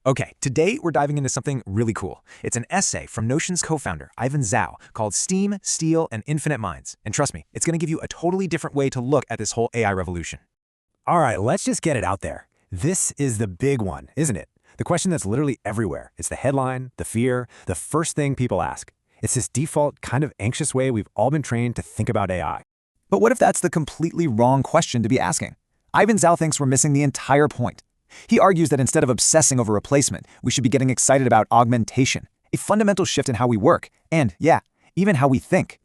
Okay, today we're diving into something really cool. It's an essay from Notion's co-founder, Ivan Zhao, called Steam, Steel, and Infinite Minds. And trust me, it's going to give you a totally different way to look at this whole AI revolution. All right, let's just get it out there. This is the big one, isn't it? The question that's literally everywhere. It's the headline, the fear, the first thing people ask. It's this default, kind of anxious way we've all been trained to think about AI. But what if that's the completely wrong question to be asking? Ivan Zhao thinks we're missing the entire point. He argues that instead of obsessing over replacement, we should be getting excited about augmentation, a fundamental shift in how we work, and, yeah, even how we think.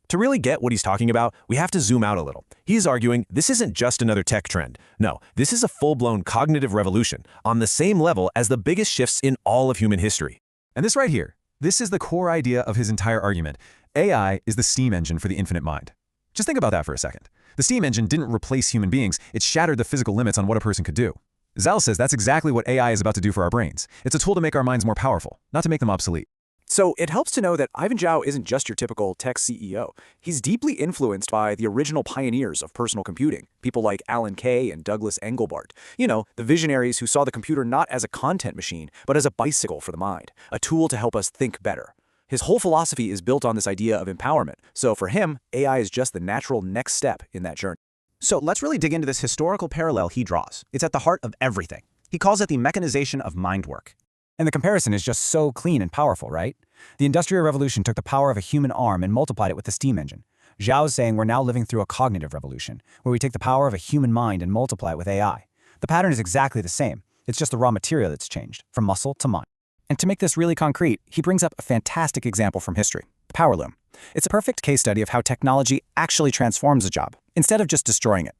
To really get what he's talking about, we have to zoom out a little. He's arguing this isn't just another tech trend. No, this is a full-blown cognitive revolution on the same level as the biggest shifts in all of human history. And this right here, this is the core idea of his entire argument. AI is the steam engine for the infinite mind. Just think about that for a second. The steam engine didn't replace human beings, it shattered the physical limits on what a person could do. Zhao says that's exactly what AI is about to do for our brains. It's a tool to make our minds more powerful, not to make them obsolete. So it helps to know that Ivan Zhao isn't just your typical tech CEO. He's deeply influenced by the original pioneers of personal computing, people like Alan Kay and Douglas Engelbart. You know, the visionaries who saw the computer not as a content machine, but as a bicycle for the mind, a tool to help us think better. His whole philosophy is built on this idea of empowerment. So for him, AI is just the natural next step in that journey. So let's really dig into this historical parallel he draws. It's at the heart of everything. He calls it the mechanization of mind work. And the comparison is just so clean and powerful, right? The Industrial Revolution took the power of a human arm and multiplied it with the steam engine. Zhao's saying we're now living through a cognitive revolution, where we take the power of a human mind and multiply it with AI. The pattern is exactly the same. It's just the raw material that's changed, from muscle to mind. And to make this really concrete, he brings up a fantastic example from history, the power loom. It's a perfect case study of how technology actually transforms a job, instead of just destroying it.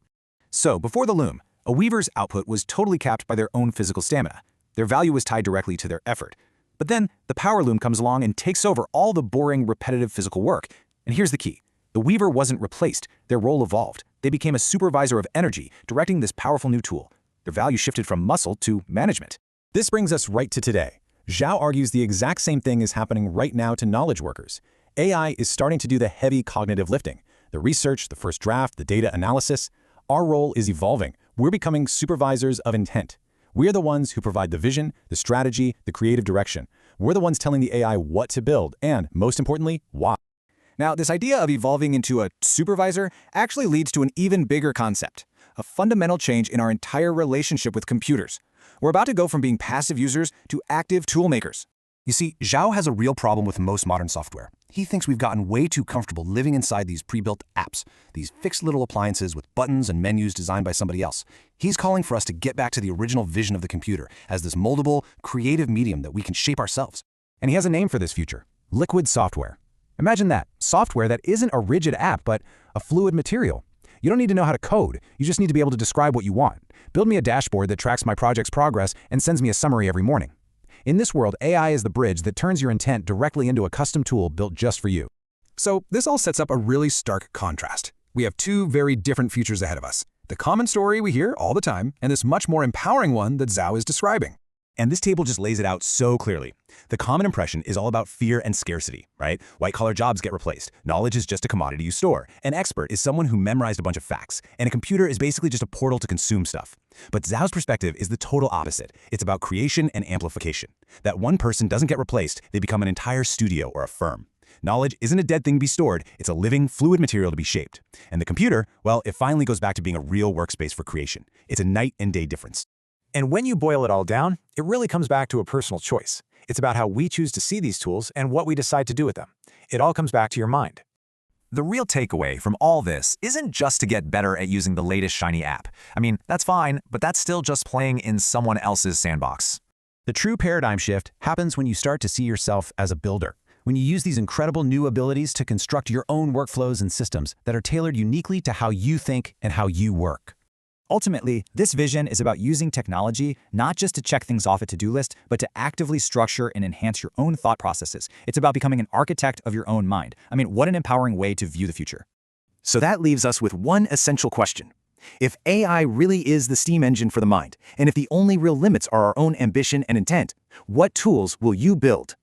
So, before the loom, a weaver's output was totally capped by their own physical stamina. Their value was tied directly to their effort. But then, the power loom comes along and takes over all the boring, repetitive physical work. And here's the key. The weaver wasn't replaced. Their role evolved. They became a supervisor of energy, directing this powerful new tool. Their value shifted from muscle to management. This brings us right to today. Zhao argues the exact same thing is happening right now to knowledge workers. AI is starting to do the heavy cognitive lifting, the research, the first draft, the data analysis. Our role is evolving. We're becoming supervisors of intent. We're the ones who provide the vision, the strategy, the creative direction. We're the ones telling the AI what to build and, most importantly, why. Now, this idea of evolving into a supervisor actually leads to an even bigger concept, a fundamental change in our entire relationship with computers. We're about to go from being passive users to active toolmakers. You see, Zhao has a real problem with most modern software. He thinks we've gotten way too comfortable living inside these pre-built apps, these fixed little appliances with buttons and menus designed by somebody else. He's calling for us to get back to the original vision of the computer as this moldable, creative medium that we can shape ourselves. And he has a name for this future: liquid software. Imagine that, software that isn't a rigid app, but a fluid material. You don't need to know how to code, you just need to be able to describe what you want. Build me a dashboard that tracks my project's progress and sends me a summary every morning. In this world, AI is the bridge that turns your intent directly into a custom tool built just for you. So this all sets up a really stark contrast. We have two very different futures ahead of us. The common story we hear all the time, and this much more empowering one that Zhao is describing. And this table just lays it out so clearly. The common impression is all about fear and scarcity, right? White-collar jobs get replaced. Knowledge is just a commodity you store. An expert is someone who memorized a bunch of facts, and a computer is basically just a portal to consume stuff. But Zhao's perspective is the total opposite. It's about creation and amplification. That one person doesn't get replaced, they become an entire studio or a firm. Knowledge isn't a dead thing to be stored, it's a living, fluid material to be shaped. And the computer, well, it finally goes back to being a real workspace for creation. It's a night and day difference. And when you boil it all down, it really comes back to a personal choice. It's about how we choose to see these tools and what we decide to do with them. It all comes back to your mind. The real takeaway from all this isn't just to get better at using the latest shiny app. I mean, that's fine, but that's still just playing in someone else's sandbox. The true paradigm shift happens when you start to see yourself as a builder, when you use these incredible new abilities to construct your own workflows and systems that are tailored uniquely to how you think and how you work. Ultimately, this vision is about using technology not just to check things off a to-do list, but to actively structure and enhance your own thought processes. It's about becoming an architect of your own mind. I mean, what an empowering way to view the future. So that leaves us with one essential question. If AI really is the steam engine for the mind, and if the only real limits are our own ambition and intent, what tools will you build?